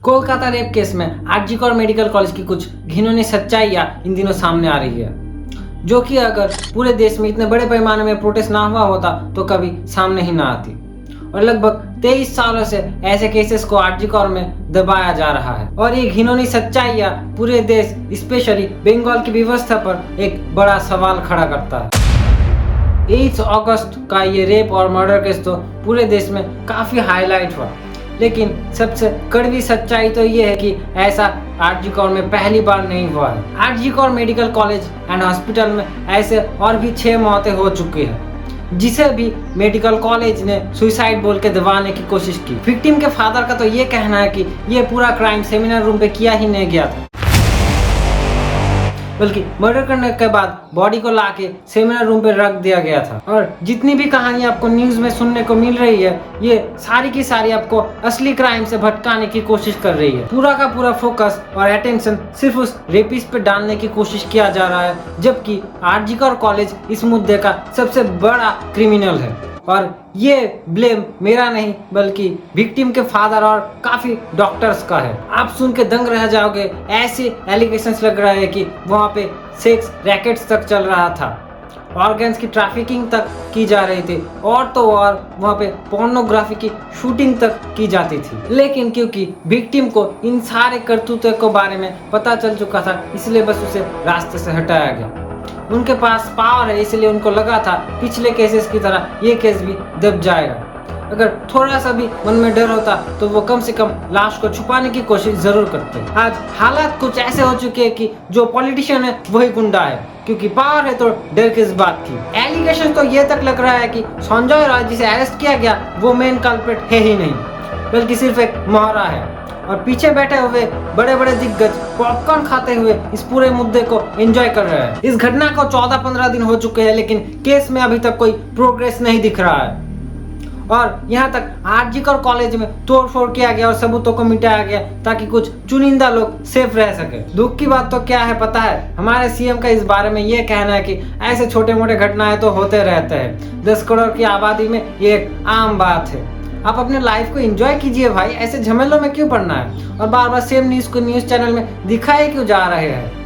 Kolkata rape case में RG Kar medical college की कुछ घिनौनी सच्चाइयां इन दिनों सामने आ रही है, जो कि अगर पूरे देश में इतने बड़े पैमाने में प्रोटेस्ट ना हुआ होता तो कभी सामने ही ना आती। और लगभग 23 सालों से ऐसे केसेस को आरजी कौर में दबाया जा रहा है और ये घिनौनी सच्चाइयां पूरे देश स्पेशली बंगाल की व्यवस्था पर एक बड़ा सवाल खड़ा करता है। 8 अगस्त का ये रेप और मर्डर केस तो पूरे देश में काफी हाईलाइट हुआ, लेकिन सबसे कड़वी सच्चाई तो ये है कि ऐसा आरजी कौर में पहली बार नहीं हुआ है। RG Kar medical college and hospital में ऐसे और भी 6 मौतें हो चुकी हैं, जिसे भी मेडिकल कॉलेज ने सुसाइड बोल के दबाने की कोशिश की। विक्टिम के फादर का तो ये कहना है कि ये पूरा क्राइम सेमिनार रूम पे किया ही नहीं गया था, बल्कि मर्डर करने के बाद बॉडी को लाके सेमिनार रूम पे रख दिया गया था। और जितनी भी कहानी आपको न्यूज में सुनने को मिल रही है, ये सारी की सारी आपको असली क्राइम से भटकाने की कोशिश कर रही है। पूरा का पूरा फोकस और अटेंशन सिर्फ उस रेपिस्ट पे डालने की कोशिश किया जा रहा है, जबकि आरजी कौर कॉलेज इस मुद्दे का सबसे बड़ा क्रिमिनल है। और ये ब्लेम मेरा नहीं बल्कि विक्टिम के फादर और काफी डॉक्टर्स का है। आप सुन के दंग रह जाओगे, ऐसे एलिगेशंस लग रहा है कि वहाँ पे सेक्स रैकेट्स तक चल रहा था, ऑर्गन्स की ट्रैफिकिंग तक की जा रही थी और तो और वहाँ पे पोर्नोग्राफी की शूटिंग तक की जाती थी। लेकिन क्योंकि विक्टिम को इन सारे करतूतों के बारे में पता चल चुका था, इसलिए बस उसे रास्ते से हटाया गया। उनके पास पावर है, इसलिए उनको लगा था पिछले केसेस की तरह ये केस भी दब जाएगा। अगर थोड़ा सा भी मन में डर होता तो वो कम से कम लाश को छुपाने की कोशिश जरूर करते। आज हालात कुछ ऐसे हो चुके हैं कि जो पॉलिटिशियन है वही गुंडा है, क्योंकि पावर है तो डर किस बात की। एलिगेशन तो ये तक लग रहा है कि संजय राय जिसे अरेस्ट किया गया वो मेन कल्प्रिट है ही नहीं, बल्कि सिर्फ एक मोहरा है। और पीछे बैठे हुए बड़े बड़े दिग्गज पॉपकॉर्न खाते हुए इस पूरे मुद्दे को एंजॉय कर रहे हैं। इस घटना को 14-15 दिन हो चुके हैं, लेकिन केस में अभी तक कोई प्रोग्रेस नहीं दिख रहा है। और यहाँ तक आरजी कौर कॉलेज में तोड़फोड़ किया गया और सबूतों को मिटाया गया ताकि कुछ चुनिंदा लोग सेफ रह सके। दुख की बात तो क्या है पता है, हमारे सीएम का इस बारे में ये कहना है कि ऐसे छोटे मोटे घटनाएं तो होते रहते हैं, 10 करोड़ की आबादी में ये एक आम बात है। आप अपने लाइफ को एंजॉय कीजिए भाई, ऐसे झमेलों में क्यों पड़ना है और बार बार सेम न्यूज को न्यूज चैनल में दिखाए क्यों जा रहे हैं।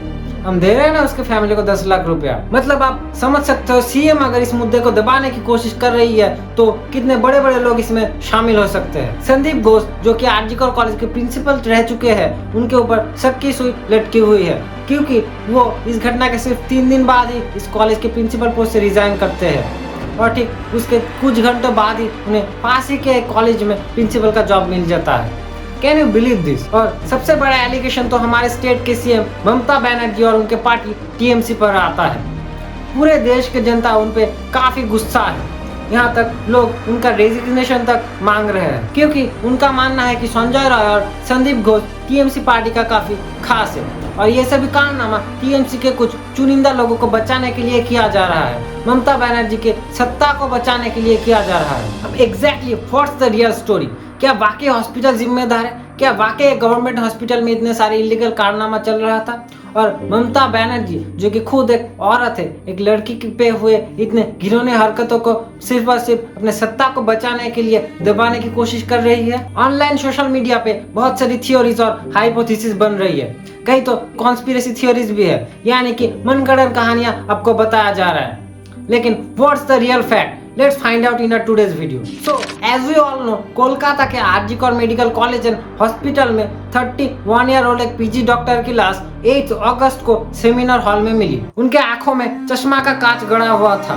हम दे रहे हैं ना उसके फैमिली को 10 लाख रुपया। मतलब आप समझ सकते हो, सीएम अगर इस मुद्दे को दबाने की कोशिश कर रही है तो कितने बड़े बड़े लोग इसमें शामिल हो सकते हैं। संदीप घोष जो कि आरजी कौर कॉलेज के प्रिंसिपल रह चुके हैं, उनके ऊपर शक की सुई लटकी हुई है, क्योंकि वो इस घटना के सिर्फ 3 दिन बाद ही इस कॉलेज के प्रिंसिपल पोस्ट से रिजाइन करते हैं और ठीक उसके कुछ घंटों बाद ही उन्हें पास ही के कॉलेज में प्रिंसिपल का जॉब मिल जाता है। Can you believe this. और सबसे बड़ा एलिगेशन तो हमारे स्टेट के सीएम ममता बनर्जी और उनके पार्टी टीएमसी पर आता है। पूरे देश के जनता उन पे काफी गुस्सा है, यहाँ तक लोग उनका रेजिग्नेशन तक मांग रहे हैं, क्योंकि उनका मानना है कि संजय राय और संदीप घोष टीएमसी पार्टी का काफी खास है और ये सभी कारनामा टीएमसी के कुछ चुनिंदा लोगों को बचाने के लिए किया जा रहा है, ममता बनर्जी के सत्ता को बचाने के लिए किया जा रहा है। अब exactly what's the real story? क्या वाकई हॉस्पिटल जिम्मेदार है? क्या वाकई गवर्नमेंट हॉस्पिटल में इतने सारे इलीगल कारनामा चल रहा था और ममता बनर्जी जो कि खुद एक औरत है, एक लड़की पे हुए इतने घिनौने हरकतों को सिर्फ और सिर्फ अपने सत्ता को बचाने के लिए दबाने की कोशिश कर रही है? ऑनलाइन सोशल मीडिया पे बहुत सारी थियोरीज और हाइपोथेसिस बन रही है, कहीं तो कॉन्स्पिरेसी थियोरीज भी है, यानी कि मनगढ़ंत कहानियां आपको बताया जा रहा है। लेकिन what's the real fact? Let's find out in our today's video. So, as we all know, Kolkata के RG Kar medical college and hospital में 31 ईयर ओल्ड एक पीजी डॉक्टर की लाश 8 अगस्त को सेमिनार हॉल में मिली। उनके आंखों में चश्मा का कांच गड़ा हुआ था,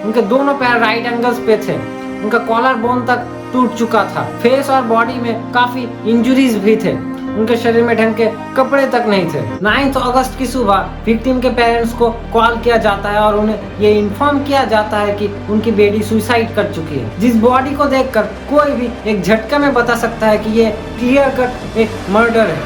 उनके दोनों पैर राइट एंगल्स पे थे, उनका कॉलर बोन तक टूट चुका था, फेस और बॉडी में काफी इंजुरीज भी थे, उनके शरीर में ढंग के कपड़े तक नहीं थे। 9 अगस्त की सुबह विक्टिम के पेरेंट्स को कॉल किया जाता है और उन्हें ये इन्फॉर्म किया जाता है कि उनकी बेटी सुसाइड कर चुकी है, जिस बॉडी को देखकर कोई भी एक झटके में बता सकता है कि ये क्लियर कट एक मर्डर है।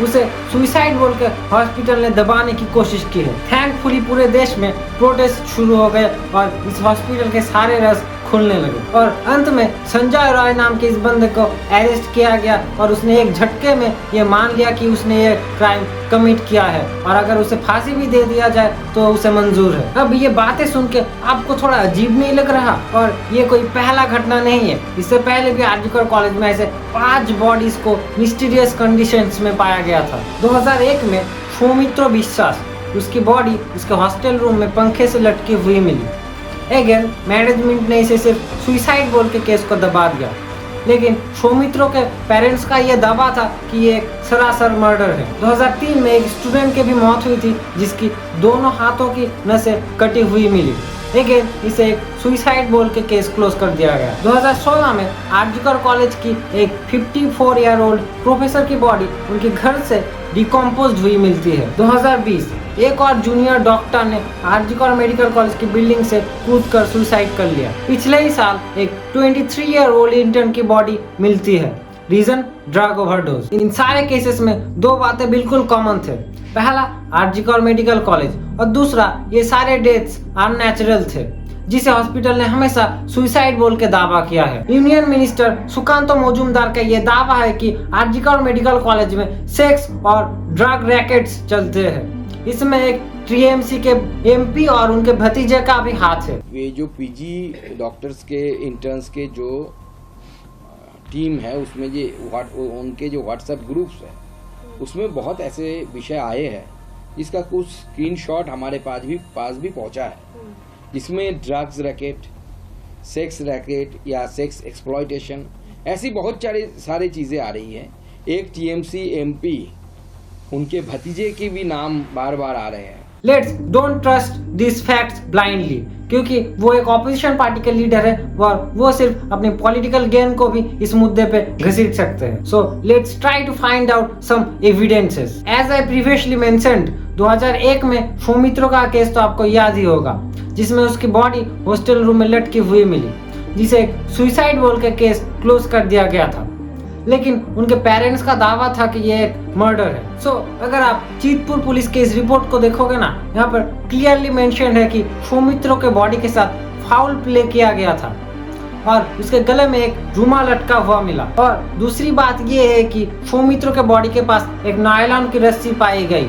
उसे सुसाइड बोल के हॉस्पिटल ने दबाने की कोशिश की है। थैंकफुली पूरे देश में प्रोटेस्ट शुरू हो गए और इस हॉस्पिटल के सारे रस खुलने लगे और अंत में संजय रॉय नाम के इस बंदे को अरेस्ट किया गया और उसने एक झटके में ये मान लिया कि उसने ये क्राइम कमिट किया है और अगर उसे फांसी भी दे दिया जाए तो उसे मंजूर है। अब ये बातें सुन के आपको थोड़ा अजीब नहीं लग रहा? और ये कोई पहला घटना नहीं है, इससे पहले भी आरजीकर कॉलेज में ऐसे 5 बॉडीज को मिस्टीरियस कंडीशंस में पाया गया था। 2001 में सौमित्र विश्वास, उसकी बॉडी उसके हॉस्टल रूम में पंखे से लटकी हुई मिली। अगेन मैनेजमेंट ने इसे सिर्फ सुसाइड बोल के केस को दबा दिया, लेकिन सौमित्रों के पेरेंट्स का यह दावा था कि ये एक सरासर मर्डर है। 2003 में एक स्टूडेंट की भी मौत हुई थी जिसकी दोनों हाथों की नसें कटी हुई मिली। लेकिन इसे एक सुसाइड बोल के केस क्लोज कर दिया गया। 2016 में आरजीकर कॉलेज की एक 54 ईयर ओल्ड प्रोफेसर की बॉडी उनके घर से डिकम्पोज्ड हुई मिलती है। 2020 एक और जूनियर डॉक्टर ने आरजीकर मेडिकल कॉलेज की बिल्डिंग से कूदकर सुसाइड कर लिया। पिछले ही साल एक 23 ईयर ओल्ड इंटर्न की बॉडी मिलती है। Reason drug overdose. इन सारे केसेस में 2 बातें बिल्कुल कॉमन थे। पहला आरजीकर मेडिकल कॉलेज और दूसरा ये सारे डेथ्स अननेचुरल थे जिसे हॉस्पिटल ने हमेशा सुसाइड बोल के दावा किया है। यूनियन मिनिस्टर सुकांतो मजूमदार का ये दावा है कि आरजीकर मेडिकल कॉलेज में सेक्स और ड्रग रैकेट्स चलते हैं। इसमें एक टीएमसी के एमपी और उनके भतीजे का भी हाथ है। ये जो पीजी डॉक्टर्स के इंटर्न्स के जो टीम है उसमें उनके जो व्हाट्सएप ग्रुप्स है उसमें बहुत ऐसे विषय आए हैं जिसका कुछ स्क्रीनशॉट हमारे पास भी पहुंचा है, जिसमें ड्रग्स रैकेट, सेक्स रैकेट या सेक्स एक्सप्लॉयटेशन ऐसी बहुत सारी चीज़ें आ रही हैं। एक टीएमसी एमपी उनके भतीजे के भी नाम बार बार आ रहे हैं। Let's don't trust this facts blindly, क्योंकि वो एक ऑपोजिशन पार्टी के लीडर है और वो सिर्फ अपने पॉलिटिकल गेन को भी इस मुद्दे पे घसीट सकते हैं। So let's try to find out some evidences. As I previously mentioned, 2001 में सौमित्रो का केस तो आपको याद ही होगा, जिसमें उसकी बॉडी हॉस्टल रूम में लटकी हुई मिली, जिसे एक सुसाइड बोल के केस क्लोज कर दिया गया था। लेकिन उनके पेरेंट्स का दावा था कि ये एक मर्डर है। सो अगर आप जीतपुर पुलिस के इस रिपोर्ट को देखोगे ना, यहाँ पर क्लियरली मेंशन है कि सौमित्रो के बॉडी के साथ फाउल प्ले किया गया था और उसके गले में एक रुमाल लटका हुआ मिला। और दूसरी बात ये है कि सौमित्रो के बॉडी के पास एक नायलॉन की रस्सी पाई गई,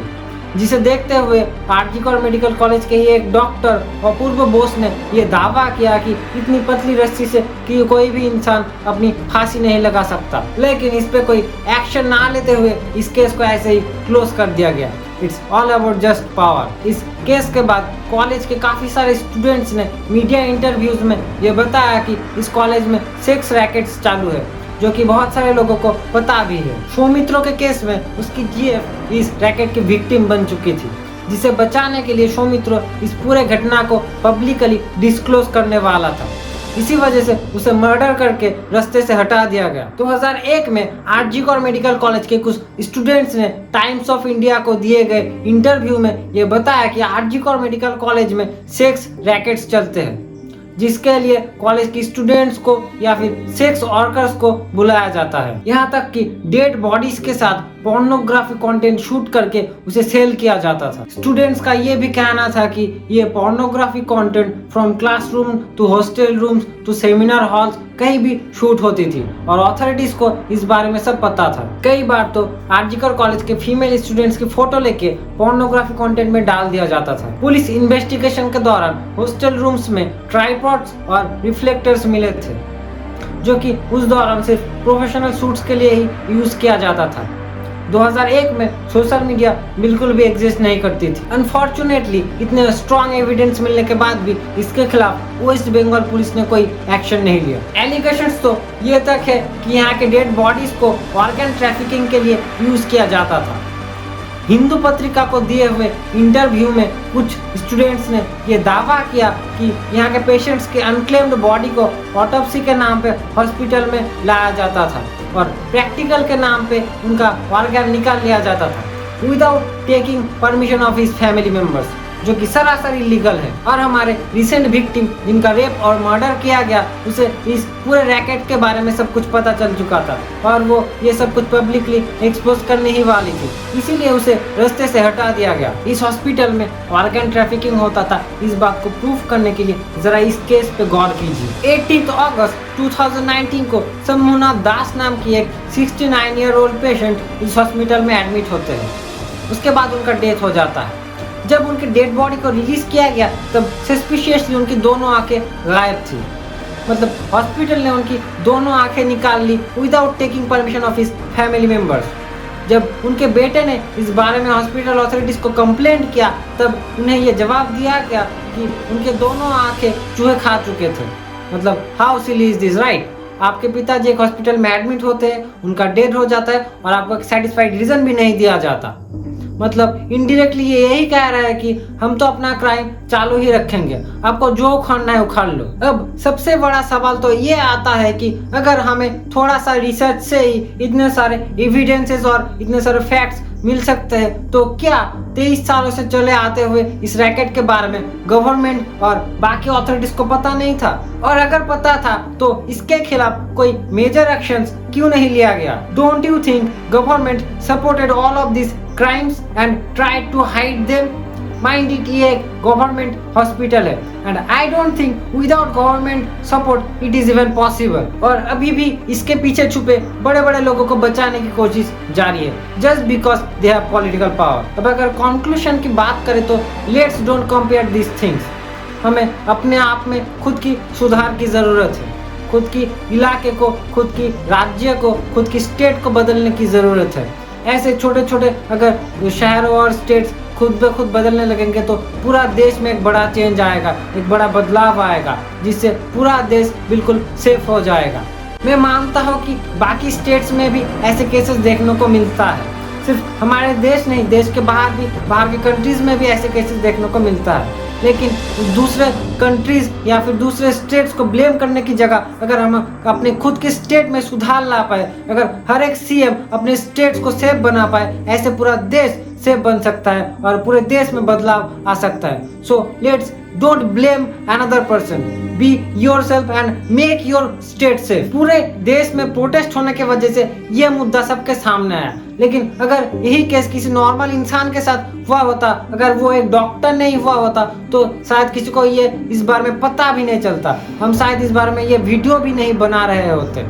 जिसे देखते हुए आरजीकर मेडिकल कॉलेज के ही एक डॉक्टर और पूर्व बॉस ने यह दावा किया कि इतनी पतली रस्सी से कि कोई भी इंसान अपनी फांसी नहीं लगा सकता। लेकिन इस पे कोई एक्शन ना लेते हुए इस केस को ऐसे ही क्लोज कर दिया गया। It's all about just power. इस केस के बाद कॉलेज के काफी सारे स्टूडेंट्स ने मीडिया इंटरव्यूज में ये बताया कि इस कॉलेज में सेक्स रैकेट्स चालू है, जो कि बहुत सारे लोगों को पता भी है। सौमित्रो के केस में उसकी जीएफ इस रैकेट की विक्टिम बन चुकी थी, जिसे बचाने के लिए सौमित्रो इस पूरे घटना को पब्लिकली डिस्क्लोज करने वाला था। इसी वजह से उसे मर्डर करके रास्ते से हटा दिया गया। 2001 में आरजीकर मेडिकल कॉलेज के कुछ स्टूडेंट्स ने टाइम्स ऑफ इंडिया को दिए गए इंटरव्यू में ये बताया कि आरजीकर मेडिकल कॉलेज में सेक्स रैकेट्स चलते हैं, जिसके लिए कॉलेज के स्टूडेंट्स को या फिर सेक्स वर्कर्स को बुलाया जाता है। यहाँ तक कि डेड बॉडीज के साथ पोर्नोग्राफी कंटेंट शूट करके उसे सेल किया जाता था। स्टूडेंट्स का ये भी कहना था कि ये pornography content from classroom to hostel rooms to seminar halls कहीं भी शूट होती थी और अथॉरिटीज को इस बारे में सब पता था। कई बार तो आरजीकर कॉलेज के फीमेल स्टूडेंट्स की फोटो लेके पोर्नोग्राफी कंटेंट में डाल दिया जाता था। पुलिस इन्वेस्टिगेशन के दौरान हॉस्टल रूम्स में ट्राइपॉड्स और रिफ्लेक्टर्स मिले थे, जो कि उस दौरान सिर्फ प्रोफेशनल शूट्स के लिए ही यूज किया जाता था। 2001 में सोशल मीडिया बिल्कुल भी एग्जिस्ट नहीं करती थी। अनफॉर्चुनेटली इतने स्ट्रॉन्ग एविडेंस मिलने के बाद भी इसके खिलाफ वेस्ट बंगाल पुलिस ने कोई एक्शन नहीं लिया। एलिगेशंस तो ये तक है कि यहाँ के डेड बॉडीज को ऑर्गन ट्रैफिकिंग के लिए यूज किया जाता था। हिंदू पत्रिका को दिए हुए इंटरव्यू में कुछ स्टूडेंट्स ने यह दावा किया कि यहाँ के पेशेंट्स के अनक्लेम्ड बॉडी को ऑटोप्सी के नाम पे हॉस्पिटल में लाया जाता था और प्रैक्टिकल के नाम पे उनका ऑर्गन निकाल लिया जाता था without taking permission of his family members. जो कि सरासर इलीगल है। और हमारे रिसेंट विक्टिम जिनका रेप और मर्डर किया गया, उसे इस पूरे रैकेट के बारे में सब कुछ पता चल चुका था और वो ये सब कुछ पब्लिकली एक्सपोज करने ही वाली थी, इसीलिए उसे रास्ते से हटा दिया गया। इस हॉस्पिटल में ऑर्गन ट्रैफिकिंग होता था, इस बात को प्रूफ करने के लिए जरा इस केस पे गौर कीजिए। 18 अगस्त 2019 को समूना दास नाम की एक 69 ईयर ओल्ड पेशेंट इस हॉस्पिटल में एडमिट होते हैं। उसके बाद उनका डेथ हो जाता है। जब उनकी डेड बॉडी को रिलीज किया गया तब सस्पिशियसली उनकी दोनों आंखें गायब थी। मतलब हॉस्पिटल ने उनकी दोनों आंखें निकाल ली without taking permission of his family members. जब उनके बेटे ने इस बारे में हॉस्पिटल अथॉरिटीज को कंप्लेंट किया तब उन्हें यह जवाब दिया गया कि उनके दोनों आंखें चूहे खा चुके थे। मतलब how silly is this, right? आपके पिताजी एक हॉस्पिटल में एडमिट होते हैं, उनका डेथ हो जाता है और आपको एक सेटिस्फाइड रीजन भी नहीं दिया जाता। मतलब इनडायरेक्टली ये यही कह रहा है कि हम तो अपना क्राइम चालू ही रखेंगे, आपको जो उखाड़ना है उखाड़ लो। अब सबसे बड़ा सवाल तो ये आता है कि अगर हमें थोड़ा सा रिसर्च से ही इतने सारे एविडेंसेस और इतने सारे फैक्ट्स मिल सकते हैं तो क्या 23 सालों से चले आते हुए इस रैकेट के बारे में गवर्नमेंट और बाकी अथॉरिटीज को पता नहीं था? और अगर पता था तो इसके खिलाफ कोई मेजर एक्शंस क्यों नहीं लिया गया? Don't you think government supported all of this crimes and tried to hide them? Mind it, ये एक गवर्नमेंट हॉस्पिटल है and I don't think without government support it is even possible. और अभी भी इसके पीछे छुपे बड़े बड़े लोगों को बचाने की कोशिश जारी है just because they have political power. अब अगर कंक्लूजन की बात करें तो let's don't compare this things. हमें अपने आप में खुद की सुधार की जरूरत है, खुद की इलाके को, खुद की राज्य को, खुद की स्टेट को बदलने की जरूरत है। ऐसे छोटे छोटे अगर शहरों और स्टेट्स खुद ब खुद बदलने लगेंगे तो पूरा देश में एक बड़ा चेंज आएगा, एक बड़ा बदलाव आएगा, जिससे पूरा देश बिल्कुल सेफ हो जाएगा। मैं मानता हूँ कि बाकी स्टेट्स में भी ऐसे केसेस देखने को मिलता है, सिर्फ हमारे देश नहीं, देश के बाहर भी, बाहर के कंट्रीज में भी ऐसे केसेस देखने को मिलता है। लेकिन दूसरे कंट्रीज या फिर दूसरे स्टेट्स को ब्लेम करने की जगह अगर हम अपने खुद के स्टेट में सुधार ला पाए, अगर हर एक सीएम अपने स्टेट्स को सेफ बना पाए, ऐसे पूरा देश सेफ बन सकता है और पूरे देश में बदलाव आ सकता है। So let's don't blame another person, be yourself and make your state safe. पूरे देश में प्रोटेस्ट होने की वजह से यह मुद्दा सबके सामने आया, लेकिन अगर यही केस किसी नॉर्मल इंसान के साथ हुआ होता, अगर वो एक डॉक्टर नहीं हुआ होता तो शायद किसी को ये इस बारे में पता भी नहीं चलता, हम शायद इस बारे में ये वीडियो भी नहीं बना रहे होते।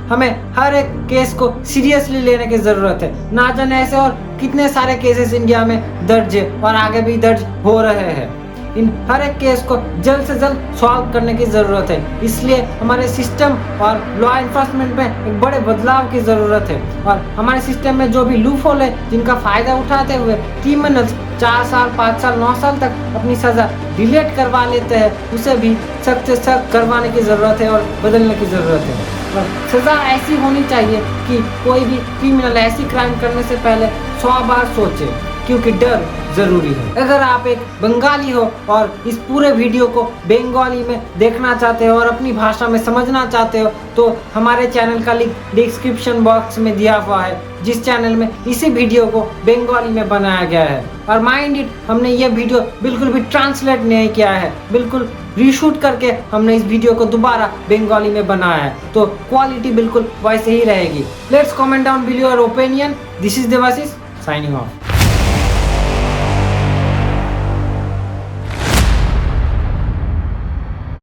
हमें हर एक केस को सीरियसली लेने की जरूरत है। ना जाने ऐसे और कितने सारे केसेस इंडिया में दर्ज है और आगे भी दर्ज हो रहे हैं। इन हर एक केस को जल्द से जल्द सॉल्व करने की जरूरत है, इसलिए हमारे सिस्टम और लॉ एनफोर्समेंट में एक बड़े बदलाव की जरूरत है। और हमारे सिस्टम में जो भी लूप होल है, जिनका फायदा उठाते हुए क्रिमिनल्स 4 साल 5 साल 9 साल तक अपनी सजा डिलेट करवा लेते हैं, उसे भी सख्त से सख्त करवाने की जरूरत है और बदलने की जरूरत है। और सजा ऐसी होनी चाहिए कि कोई भी क्रिमिनल ऐसी क्राइम करने से पहले 100 बार सोचे, क्योंकि डर जरूरी है। अगर आप एक बंगाली हो और इस पूरे वीडियो को बंगाली में देखना चाहते हो और अपनी भाषा में समझना चाहते हो तो हमारे चैनल का लिंक डिस्क्रिप्शन बॉक्स में दिया हुआ है, जिस चैनल में इसी वीडियो को बंगाली में बनाया गया है। और माइंड इट, हमने ये वीडियो बिल्कुल भी ट्रांसलेट नहीं किया है, बिल्कुल रीशूट करके हमने इस वीडियो को दोबारा बंगाली में बनाया है, तो क्वालिटी बिल्कुल वैसे ही रहेगी। Let's comment down below your opinion. This is Debashish signing of.